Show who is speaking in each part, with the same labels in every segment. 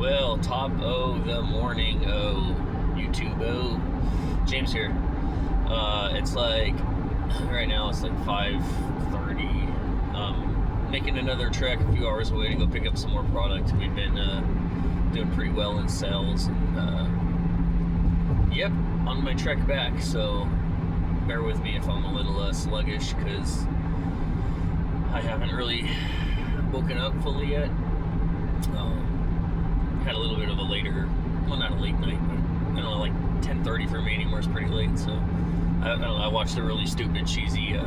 Speaker 1: Well, top of the morning, YouTube, James here. It's like, right now it's like 5:30. Making another trek a few hours away to go pick up some more product. We've been doing pretty well in sales, and yep, on my trek back, so bear with me if I'm a little sluggish, because I haven't really woken up fully yet. Had a little bit of a later, well, not a late night, but I don't know, like 10:30 for me anymore is pretty late. So I don't know, I watched a really stupid, cheesy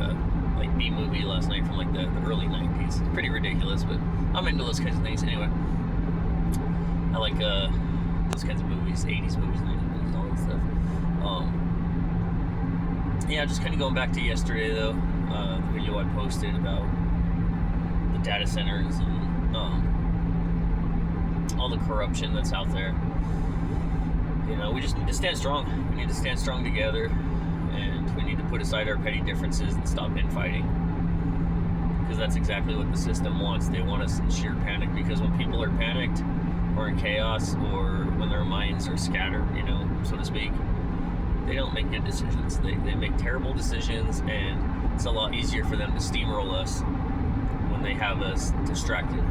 Speaker 1: like B movie last night from like the early 90s. It's pretty ridiculous, but I'm into those kinds of things anyway. I like those kinds of movies, 80s movies, 90s movies, all that stuff. Yeah, just kind of going back to yesterday though, the video I posted about the data centers and all the corruption that's out there. You know, we just need to stand strong. We need to stand strong together, and we need to put aside our petty differences and stop infighting, because that's exactly what the system wants. They want us in sheer panic, because when people are panicked or in chaos, or when their minds are scattered, you know, so to speak, they don't make good decisions. They make terrible decisions, and it's a lot easier for them to steamroll us when they have us distracted.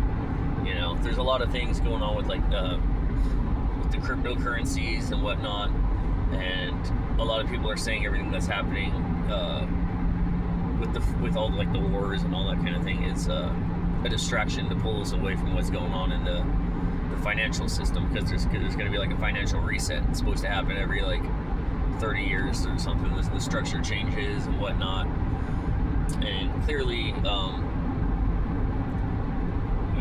Speaker 1: You know, there's a lot of things going on with like with the cryptocurrencies and whatnot, and a lot of people are saying everything that's happening with all like the wars and all that kind of thing is a distraction to pull us away from what's going on in the financial system, because there's going to be like a financial reset. It's supposed to happen every like 30 years or something. The structure changes and whatnot, and clearly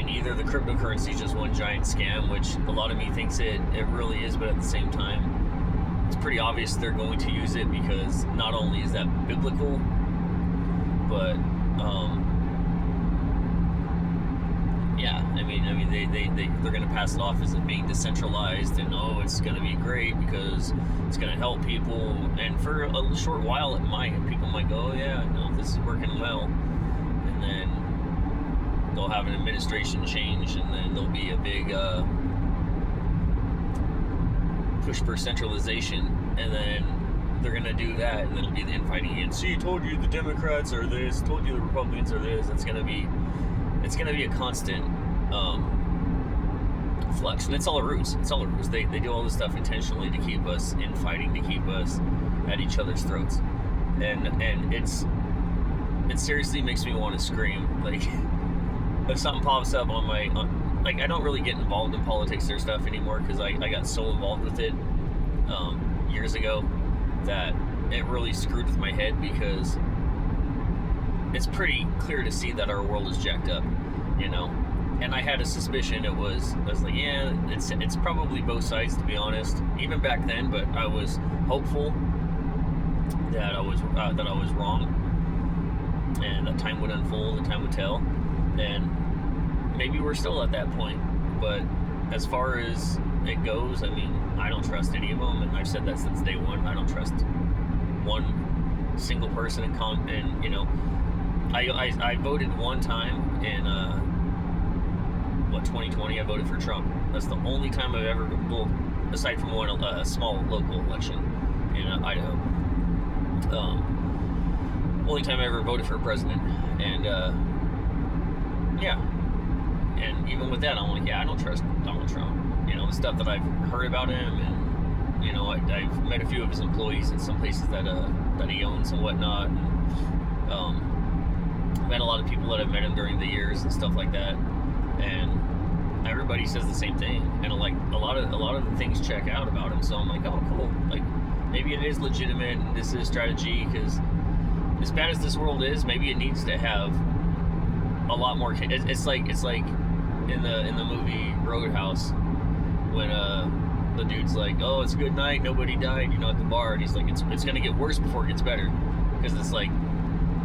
Speaker 1: either the cryptocurrency is just one giant scam, which a lot of me thinks it really is, but at the same time, it's pretty obvious they're going to use it, because not only is that biblical, but yeah, I mean they're going to pass it off as it being decentralized, and it's going to be great because it's going to help people, and for a short while people might go, oh yeah, no, this is working well, and then they'll have an administration change, and then there'll be a big push for centralization, and then they're gonna do that, and then it'll be the infighting again. See, told you the Democrats are this, told you the Republicans are this. It's gonna be a constant flux, and it's all a ruse. They do all this stuff intentionally to keep us infighting, to keep us at each other's throats, and it seriously makes me want to scream. Like, if something pops up on my, like, I don't really get involved in politics or stuff anymore, because I got so involved with it years ago that it really screwed with my head, because it's pretty clear to see that our world is jacked up, you know. And I had a suspicion I was like, yeah, it's probably both sides, to be honest, even back then. But I was hopeful that I was wrong, and that time would unfold, and time would tell. And maybe we're still at that point, but as far as it goes, I mean, I don't trust any of them, and I've said that since day one. I don't trust one single person, and you know, I voted one time in 2020. I voted for Trump. That's the only time I've ever, well, aside from one small local election in Idaho, only time I ever voted for a president. And yeah, and even with that, I'm like, yeah, I don't trust Donald Trump. You know, the stuff that I've heard about him, and you know, I've met a few of his employees in some places that he owns and whatnot. And, I've met a lot of people that have met him during the years and stuff like that, and everybody says the same thing. And like a lot of the things check out about him. So I'm like, oh, cool. Like, maybe it is legitimate, and this is strategy, because as bad as this world is, maybe it needs to have a lot more. It's like in the movie Roadhouse, when the dude's like, oh, it's a good night, nobody died, you know, at the bar, and he's like, it's gonna get worse before it gets better, because it's like,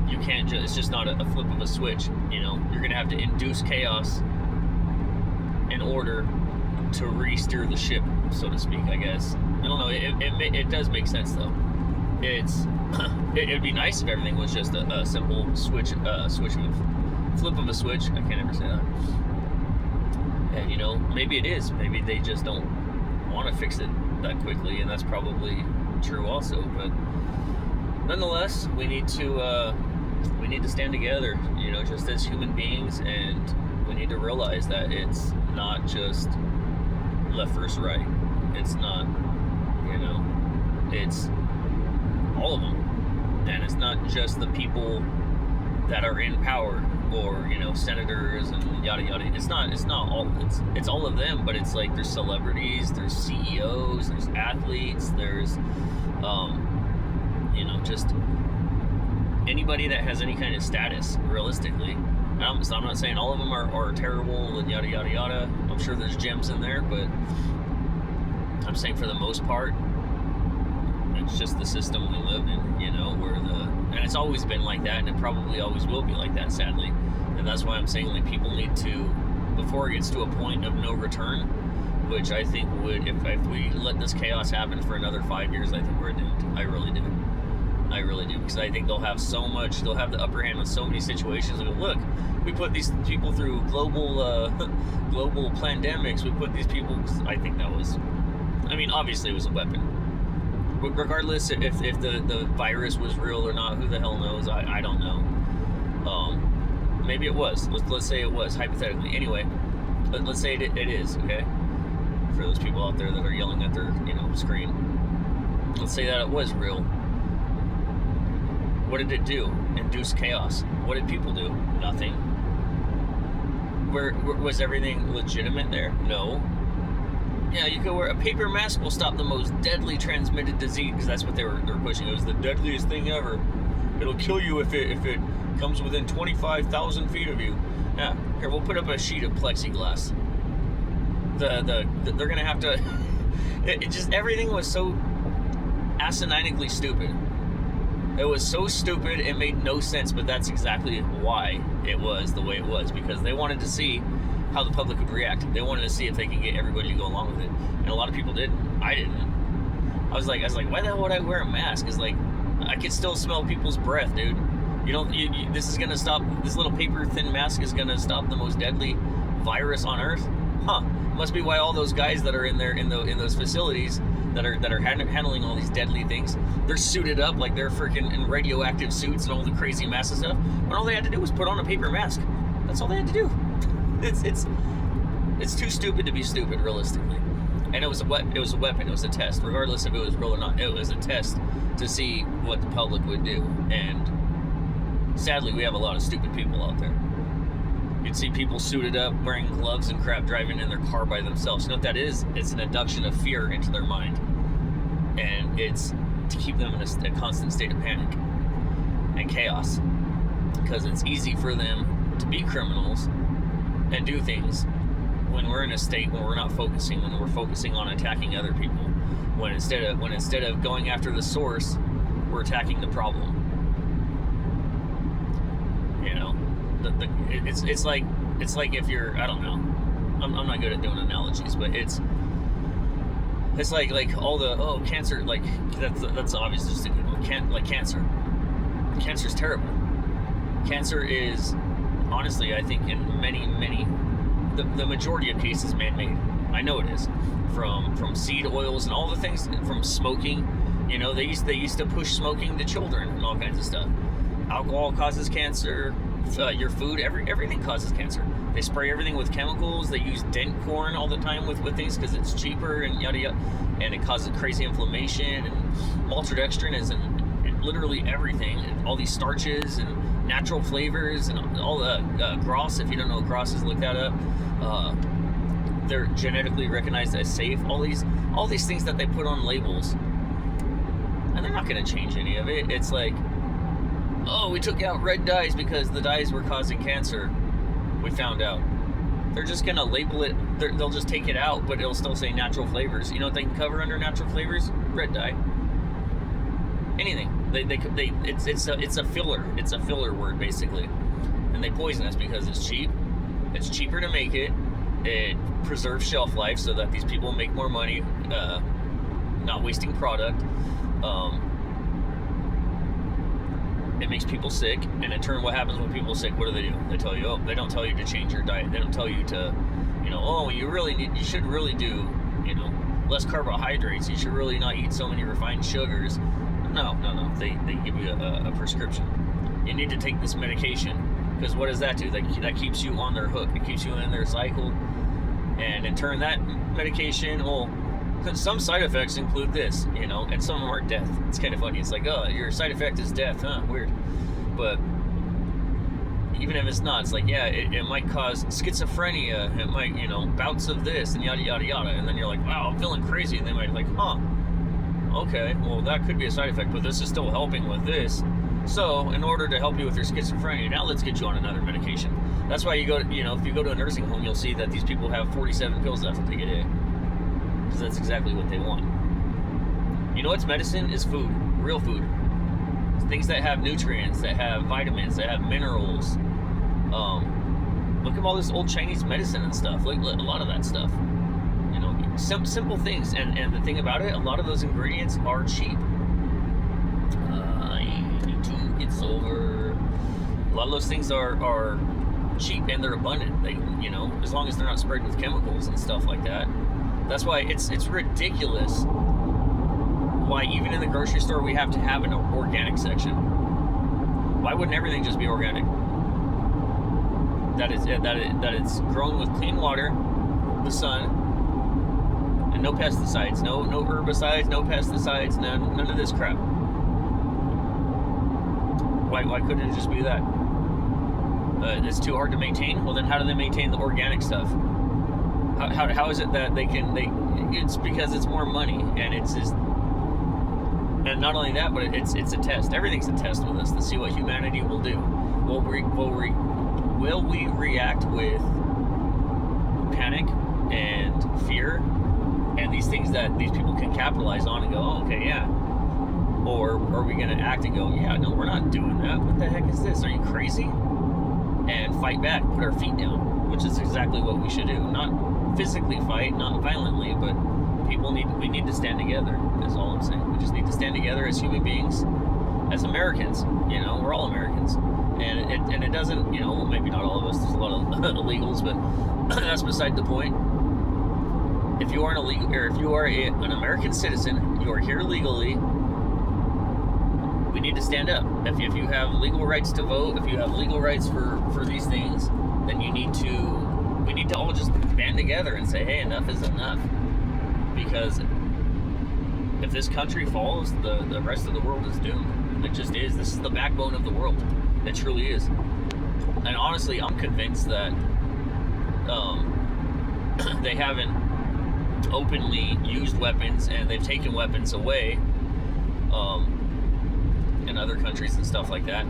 Speaker 1: you can't it's just not a flip of a switch, you know. You're gonna have to induce chaos in order to re-steer the ship, so to speak, I guess. I don't know, it does make sense though. It'd be nice if everything was just a simple flip of a switch. I can't ever say that. And you know, maybe it is. Maybe they just don't want to fix it that quickly, and that's probably true also. But nonetheless, we need to stand together, just as human beings, and we need to realize that it's not just left versus right. It's not, it's all of them, and it's not just the people that are in power, or senators and yada yada. It's not all. It's all of them, but it's like there's celebrities, there's CEOs, there's athletes, there's just anybody that has any kind of status, realistically. So I'm not saying all of them are terrible and yada yada yada. I'm sure there's gems in there, but I'm saying for the most part, it's just the system we live in, and it's always been like that, and it probably always will be like that, sadly. And that's why I'm saying, like, people need to, before it gets to a point of no return, which I think would, if we let this chaos happen for another 5 years, I think we're doomed. I really do, because I think they'll have the upper hand on so many situations. Like, look, we put these people through global pandemics. We put these people. I think that was, obviously it was a weapon. Regardless if the virus was real or not, who the hell knows? I don't know. Maybe it was. Let's say it was, hypothetically. Anyway, let's say it is, okay? For those people out there that are yelling at their screen. Let's say that it was real. What did it do? Induce chaos. What did people do? Nothing. Was everything legitimate there? No. Yeah, you could wear a paper mask will stop the most deadly transmitted disease, because that's what they were pushing. It was the deadliest thing ever. It'll kill you if it comes within 25,000 feet of you. Yeah, here, we'll put up a sheet of plexiglass. They're gonna have to. It just, everything was so asininely stupid. It was so stupid, it made no sense, but that's exactly why it was the way it was, because they wanted to see how the public would react. They wanted to see if they can get everybody to go along with it, and a lot of people didn't. I didn't. I was like, why the hell would I wear a mask? It's like, I could still smell people's breath, dude. This is gonna stop. This little paper thin mask is gonna stop the most deadly virus on Earth? Huh? Must be why all those guys that are in there in those facilities that are handling all these deadly things, they're suited up like they're freaking in radioactive suits and all the crazy massive stuff. When all they had to do was put on a paper mask. That's all they had to do. It's too stupid to be stupid, realistically. And it was a weapon. It was a test, regardless if it was real or not. It was a test to see what the public would do. And sadly, we have a lot of stupid people out there. You'd see people suited up, wearing gloves and crap, driving in their car by themselves. You know what that is? It's an induction of fear into their mind. And it's to keep them in a constant state of panic and chaos. Because it's easy for them to be criminals and do things when we're in a state when we're not focusing, when we're focusing on attacking other people. When instead of going after the source, we're attacking the problem. It's like if you're, I don't know, I'm not good at doing analogies, but it's like all the cancer, like that's obviously just a good one. Like cancer. Cancer's terrible. Cancer is, honestly, I think in many the majority of cases man-made. I know it is. From seed oils and all the things, from smoking. They used to push smoking to children and all kinds of stuff. Alcohol causes cancer. Your food, everything causes cancer. They spray everything with chemicals. They use dent corn all the time with things because it's cheaper and yada yada, and it causes crazy inflammation. And maltodextrin is in literally everything. And all these starches and natural flavors and all the Gras. If you don't know what Gras is, look that up. They're genetically recognized as safe. All these things that they put on labels, and they're not going to change any of it. It's like, oh, we took out red dyes because the dyes were causing cancer. We found out. They're just going to label it. They'll just take it out, but it'll still say natural flavors. You know what they can cover under natural flavors? Red dye. Anything. It's a filler. It's a filler word, basically. And they poison us because it's cheap. It's cheaper to make it. It preserves shelf life so that these people make more money, not wasting product. It makes people sick, and in turn, what happens when people are sick? What do? They tell you, they don't tell you to change your diet. They don't tell you to, you should really do, less carbohydrates. You should really not eat so many refined sugars. No. They give you a prescription. You need to take this medication, because what does that do? That keeps you on their hook. It keeps you in their cycle. And in turn, that medication, some side effects include this, and some of them are death. It's kind of funny. It's like, oh, your side effect is death, huh? Weird. But even if it's not, it's like, yeah, it might cause schizophrenia. It might, bouts of this and yada, yada, yada. And then you're like, wow, I'm feeling crazy. And they might be like, huh, okay, well, that could be a side effect, but this is still helping with this. So in order to help you with your schizophrenia, now let's get you on another medication. That's why you go, if you go to a nursing home, you'll see that these people have 47 pills they have to take a day. Because that's exactly what they want. What's medicine? Is food. Real food. Things that have nutrients, that have vitamins, that have minerals. Look at all this old Chinese medicine and stuff. Like a lot of that stuff. Simple things. And the thing about it, a lot of those ingredients are cheap. It's over. A lot of those things are cheap and they're abundant. They, as long as they're not sprayed with chemicals and stuff like that. That's why it's ridiculous why even in the grocery store we have to have an organic section. Why wouldn't everything just be organic? That it's grown with clean water, the sun, and no pesticides, no herbicides, no pesticides, none of this crap. Why couldn't it just be that? It's too hard to maintain. Well, then how do they maintain the organic stuff? How is it that it's because it's more money, and it's just, and not only that, but it's a test. Everything's a test with us to see what humanity will do. Will we react with panic and fear and these things that these people can capitalize on and go, oh, okay, yeah. Or are we going to act and go, yeah, no, we're not doing that. What the heck is this? Are you crazy? And fight back, put our feet down, which is exactly what we should do. Not physically fight, not violently, but we need to stand together, is all I'm saying. We just need to stand together as human beings, as Americans. We're all Americans. And it doesn't, maybe not all of us, there's a lot of illegals, but that's beside the point. If you are an American citizen, you are here legally, we need to stand up. If you have legal rights to vote, if you have legal rights for these things, then we need to all just band together and say, hey, enough is enough. Because if this country falls, the rest of the world is doomed. It just is. This is the backbone of the world. It truly is. And honestly, I'm convinced that they haven't openly used weapons, and they've taken weapons away in other countries and stuff like that.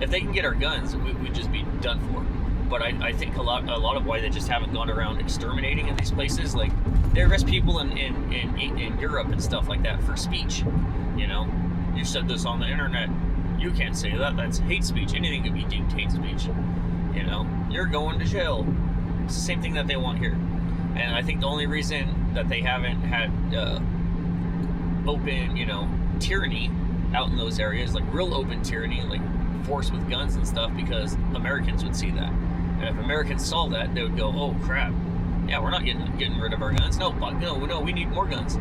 Speaker 1: If they can get our guns, we'd just be done for. But I think a lot of why they just haven't gone around exterminating in these places, like they arrest people in Europe and stuff like that for speech. You said this on the internet. You can't say that. That's hate speech. Anything could be deemed hate speech. You're going to jail. It's the same thing that they want here. And I think the only reason that they haven't had open, tyranny out in those areas, like real open tyranny, like force with guns and stuff, because Americans would see that. And if Americans saw that, they would go, oh crap, yeah, we're not getting rid of our guns. No, we need more guns.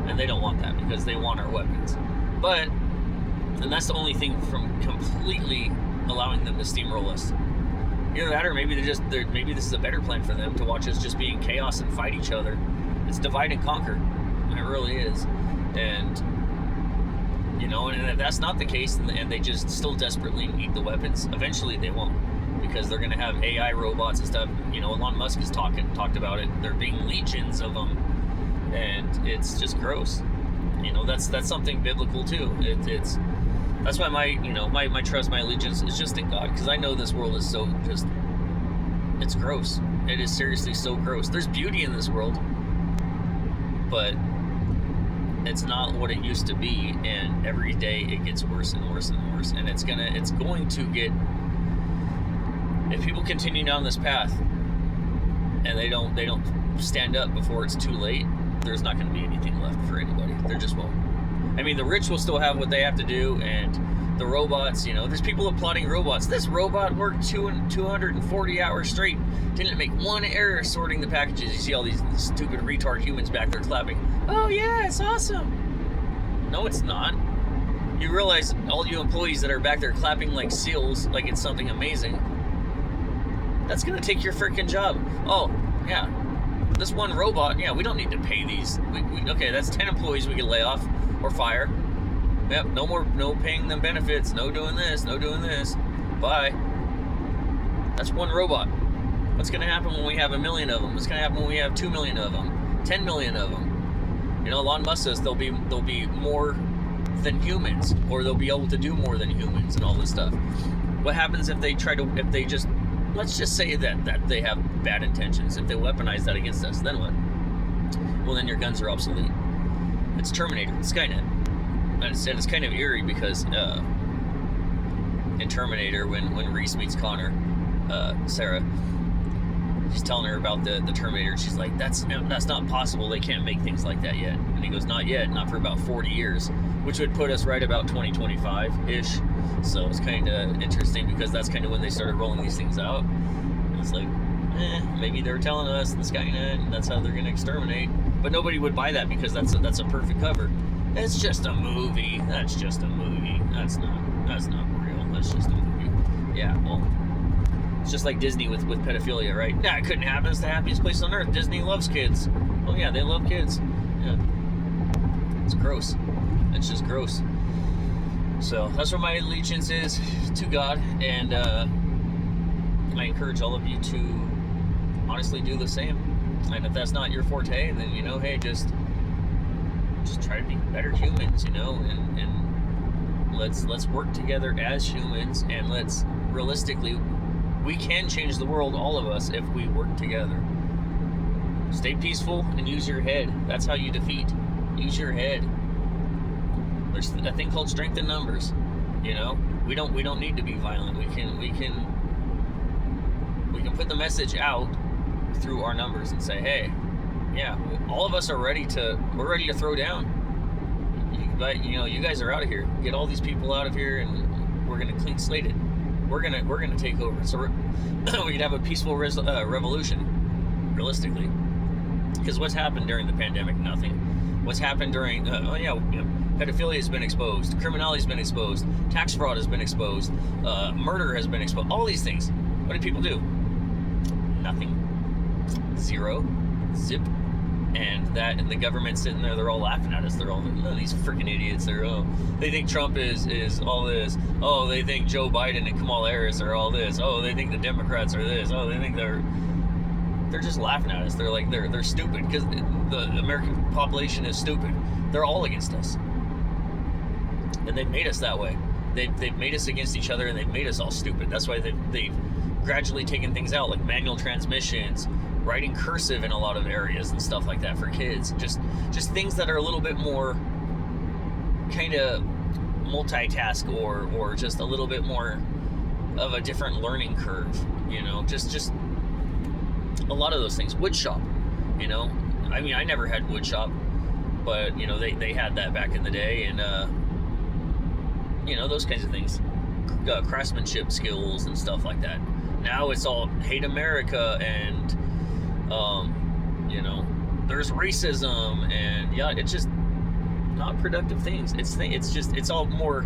Speaker 1: And they don't want that, because they want our weapons. And that's the only thing from completely allowing them to steamroll us. Either that, or maybe maybe this is a better plan for them, to watch us just be in chaos and fight each other. It's divide and conquer. And it really is. And and if that's not the case, and they just still desperately need the weapons, eventually they won't, because they're going to have AI robots and stuff. Elon Musk has talked about it. There being legions of them, and it's just gross. That's something biblical too. It's that's why my trust, my allegiance is just in God, because I know this world is so just, it's gross. It is seriously so gross. There's beauty in this world, but it's not what it used to be, and every day it gets worse and worse and worse, and it's going to get, if people continue down this path and they don't stand up before it's too late, there's not going to be anything left for anybody. There just won't. I mean, the rich will still have what they have to do, and the robots, you know, there's people applauding robots. This robot worked 240 hours straight, didn't make one error sorting the packages. You see all these stupid retard humans back there clapping. Oh yeah, it's awesome. No, it's not. You realize all you employees that are back there clapping like seals, like it's something amazing, that's gonna take your freaking job. Oh yeah, this one robot, yeah, we don't need to pay these. Okay, that's 10 employees we could lay off or fire. Yep, no paying them benefits, no doing this, no doing this. Bye. That's one robot. What's going to happen when we have 1 million of them? What's going to happen when we have 2 million of them? 10 million of them? You know, Elon Musk says they'll be more than humans, or they'll be able to do more than humans and all this stuff. What happens if they let's just say that they have bad intentions, if they weaponize that against us, then what? Well, then your guns are obsolete. It's Terminator, it's Skynet. And it's kind of eerie because in Terminator, when Reese meets Connor, Sarah, she's telling her about the Terminator. She's like, that's not possible. They can't make things like that yet. And he goes, not yet, not for about 40 years, which would put us right about 2025-ish. So it's kind of interesting because that's kind of when they started rolling these things out. And it's like, maybe they're telling us the Skynet, and that's how they're going to exterminate. But nobody would buy that because that's a perfect cover. It's just a movie. That's just a movie. That's not real. That's just a movie. Yeah, well, it's just like Disney with pedophilia, right? Yeah, it couldn't happen. It's the happiest place on earth. Disney loves kids. Oh yeah, they love kids. Yeah. It's gross. It's just gross. So that's where my allegiance is, to God, and I encourage all of you to honestly do the same. And if that's not your forte, then, you know, hey, just try to be better humans, you know, and let's work together as humans, and let's realistically, we can change the world, all of us, if we work together. Stay peaceful and use your head. That's how you defeat. Use your head. There's a thing called strength in numbers. You know, we don't need to be violent. We can put the message out through our numbers and say, hey, yeah, all of us are ready to throw down. But you know, you guys are out of here. Get all these people out of here, and we're gonna clean slate it. We're gonna take over. So we can have a peaceful revolution, realistically. Because what's happened during the pandemic? Nothing. What's happened during? Pedophilia has been exposed. Criminality has been exposed. Tax fraud has been exposed. Murder has been exposed. All these things. What did people do? Nothing. Zero. Zip. And the government sitting there, they're all laughing at us. They're all, oh, these freaking idiots. They think Trump is all this. Oh, they think Joe Biden and Kamala Harris are all this. Oh, they think the Democrats are this. Oh, they think they're just laughing at us. They're like, they're stupid because the American population is stupid. They're all against us. And they've made us that way. They've made us against each other, and they've made us all stupid. That's why they've gradually taken things out, like manual transmissions, writing cursive in a lot of areas and stuff like that for kids. Just things that are a little bit more kind of multitask or just a little bit more of a different learning curve, you know, just a lot of those things. Wood shop, you know, I mean, I never had wood shop, but you know, they had that back in the day, and you know, those kinds of things, craftsmanship skills and stuff like that. Now it's all hate America, and you know, there's racism, and yeah, it's just not productive things. It's all more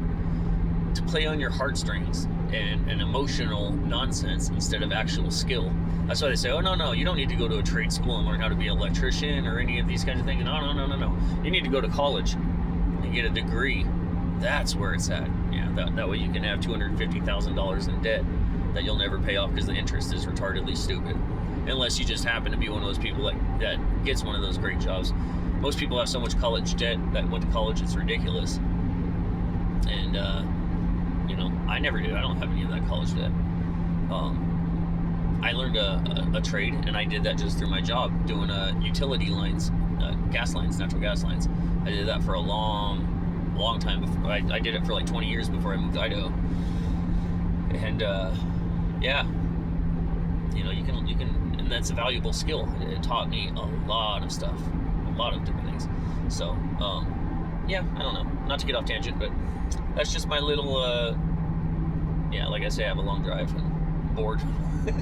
Speaker 1: to play on your heartstrings and emotional nonsense instead of actual skill. That's why they say, oh no, you don't need to go to a trade school and learn how to be an electrician or any of these kinds of things. No. You need to go to college and get a degree. That's where it's at. Yeah, that way you can have $250,000 in debt that you'll never pay off because the interest is retardedly stupid. Unless you just happen to be one of those people that gets one of those great jobs. Most people have so much college debt that went to college, it's ridiculous. And you know, I never did. I don't have any of that college debt. I learned a trade, and I did that just through my job, doing utility lines, gas lines, natural gas lines. I did that for a long time before. I did it for like 20 years before I moved to Idaho. And yeah, you know, you can, and that's a valuable skill. It taught me a lot of stuff, a lot of different things. So yeah, I don't know. Not to get off tangent, but that's just my little, yeah, like I say, I have a long drive and bored.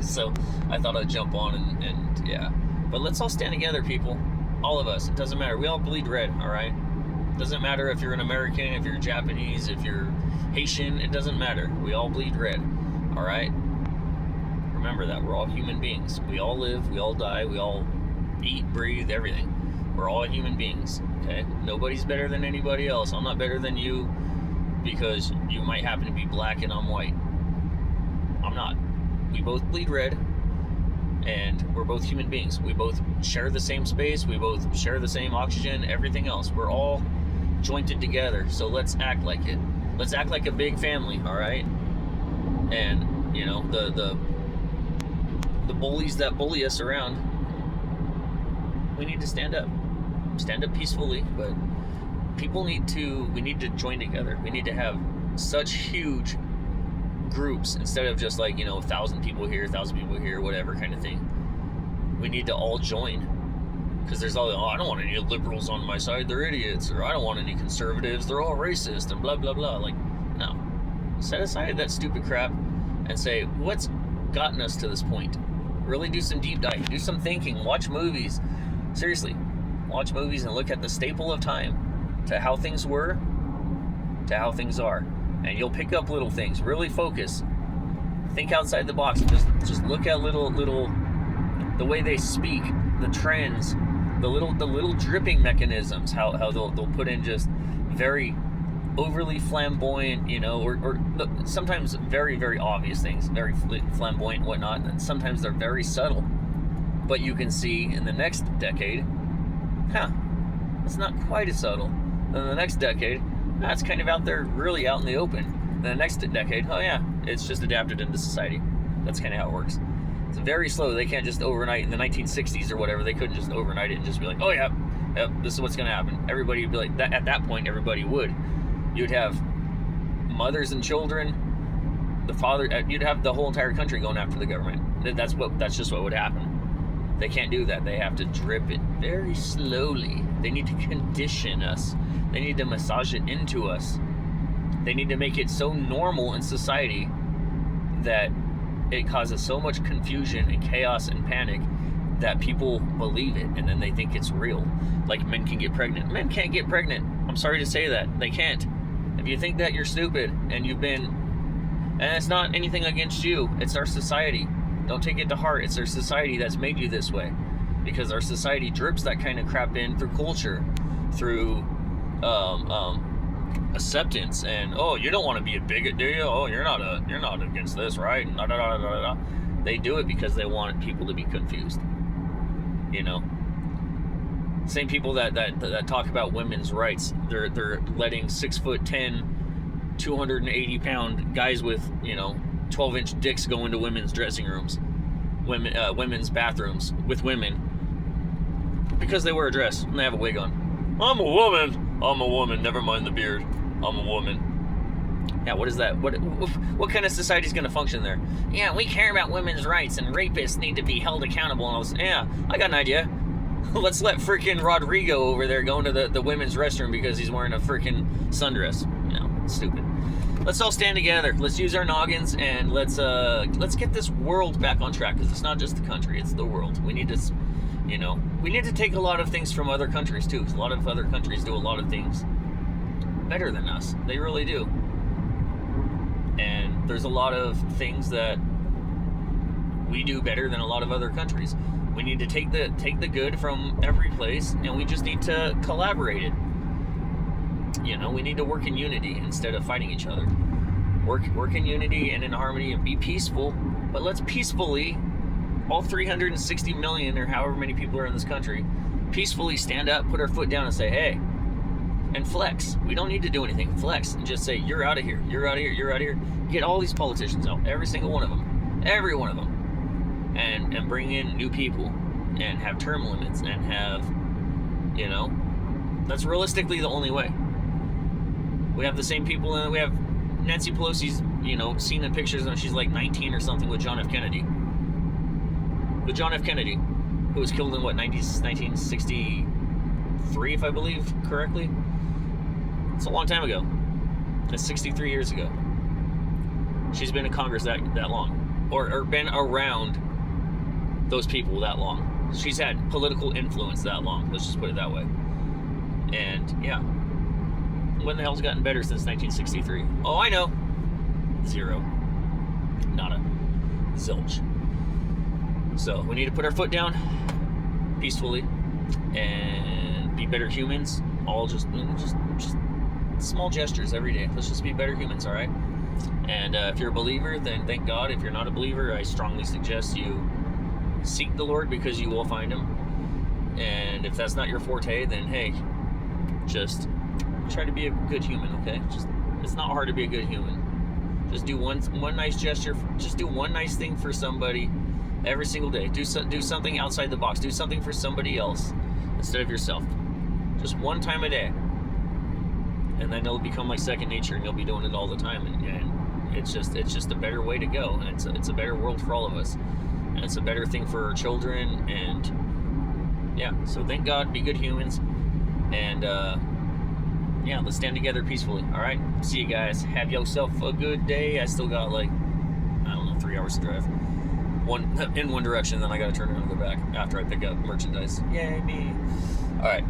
Speaker 1: So I thought I'd jump on and yeah. But let's all stand together, people. All of us. It doesn't matter. We all bleed red, all right? Doesn't matter if you're an American, if you're Japanese, if you're Haitian. It doesn't matter. We all bleed red, all right? Remember that. We're all human beings. We all live. We all die. We all eat, breathe, everything. We're all human beings, okay? Nobody's better than anybody else. I'm not better than you because you might happen to be black and I'm white. I'm not. We both bleed red. And we're both human beings. We both share the same space. We both share the same oxygen, everything else. We're all jointed together. So let's act like it. Let's act like a big family, all right? And, you know, the bullies that bully us around, we need to stand up. Stand up peacefully, but we need to join together. We need to have such huge groups instead of just like, you know, 1,000 people here, 1,000 people here, whatever kind of thing. We need to all join, because there's all, I don't want any liberals on my side, they're idiots, or I don't want any conservatives, they're all racist, and blah blah blah. Like, no, set aside that stupid crap and say, what's gotten us to this point? Really do some deep dive, do some thinking, watch movies. Seriously, watch movies and look at the staple of time to how things were to how things are. And you'll pick up little things. Really focus. Think outside the box. Just look at little the way they speak, the trends, the little dripping mechanisms. How they'll put in just very overly flamboyant, you know, or sometimes very very obvious things, very flamboyant and whatnot. And sometimes they're very subtle. But you can see in the next decade, it's not quite as subtle. Then the next decade, it's kind of out there, really out in the open. Then the next decade, oh yeah, it's just adapted into society. That's kind of how it works. It's very slow. They can't just overnight, in the 1960s or whatever, they couldn't just overnight it and just be like, oh yeah, yep, this is what's going to happen. Everybody would be like, that. At that point, everybody would. You'd have mothers and children, the father, you'd have the whole entire country going after the government. That's just what would happen. They can't do that. They have to drip it very slowly. They need to condition us. They need to massage it into us. They need to make it so normal in society that it causes so much confusion and chaos and panic that people believe it, and then they think it's real. Like, men can get pregnant. Men can't get pregnant. I'm sorry to say that. They can't. If you think that, you're stupid, and and it's not anything against you. It's our society. Don't take it to heart. It's our society that's made you this way. Because our society drips that kind of crap in through culture, through acceptance, and you don't want to be a bigot, do you? You're not against this, right? They do it because they want people to be confused. You know, same people that talk about women's rights, they're letting 6'10", 280-pound guys with 12-inch dicks go into women's dressing rooms, women's bathrooms with women because they wear a dress and they have a wig on. I'm a woman. Never mind the beard. I'm a woman. Yeah, what is that? What kind of society is going to function there? Yeah, we care about women's rights and rapists need to be held accountable. And I got an idea. Let's let freaking Rodrigo over there go into the women's restroom because he's wearing a freaking sundress. It's stupid. Let's all stand together. Let's use our noggins and let's get this world back on track, because it's not just the country, it's the world. We need to take a lot of things from other countries too, because a lot of other countries do a lot of things better than us. They really do. And there's a lot of things that we do better than a lot of other countries. We need to take the good from every place, and we just need to collaborate it. We need to work in unity instead of fighting each other. Work in unity and in harmony and be peaceful, but let's peacefully, all 360 million or however many people are in this country, peacefully stand up, put our foot down and say, hey, and flex. We don't need to do anything. Flex and just say, you're out of here, you're out of here, you're out of here. Get all these politicians out, every single one of them, every one of them, and bring in new people and have term limits and have, that's realistically the only way. We have the same people, and we have Nancy Pelosi's, seen in pictures when she's like 19 or something with John F. Kennedy. With John F. Kennedy, who was killed in 1963, if I believe correctly. It's a long time ago. That's 63 years ago. She's been in Congress that long, or been around those people that long. She's had political influence that long. Let's just put it that way. And yeah, when the hell's gotten better since 1963? Oh, I know. Zero. Nada. Zilch. So we need to put our foot down peacefully and be better humans. All just small gestures every day. Let's just be better humans, all right? And if you're a believer, then thank God. If you're not a believer, I strongly suggest you seek the Lord, because you will find him. And if that's not your forte, then hey, just try to be a good human, okay? It's not hard to be a good human. Just do one nice gesture. Just do one nice thing for somebody every single day. Do something outside the box. Do something for somebody else instead of yourself. Just one time a day, and then it'll become like second nature, and you'll be doing it all the time. And it's just a better way to go, and it's a better world for all of us, and it's a better thing for our children. And yeah, so thank God, be good humans, and yeah, let's stand together peacefully. All right, see you guys. Have yourself a good day. I still got like, I don't know, 3 hours to drive. In one direction, then I gotta turn around and go back after I pick up merchandise. Yay me! All right,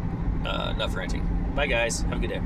Speaker 1: enough ranting. Bye guys. Have a good day.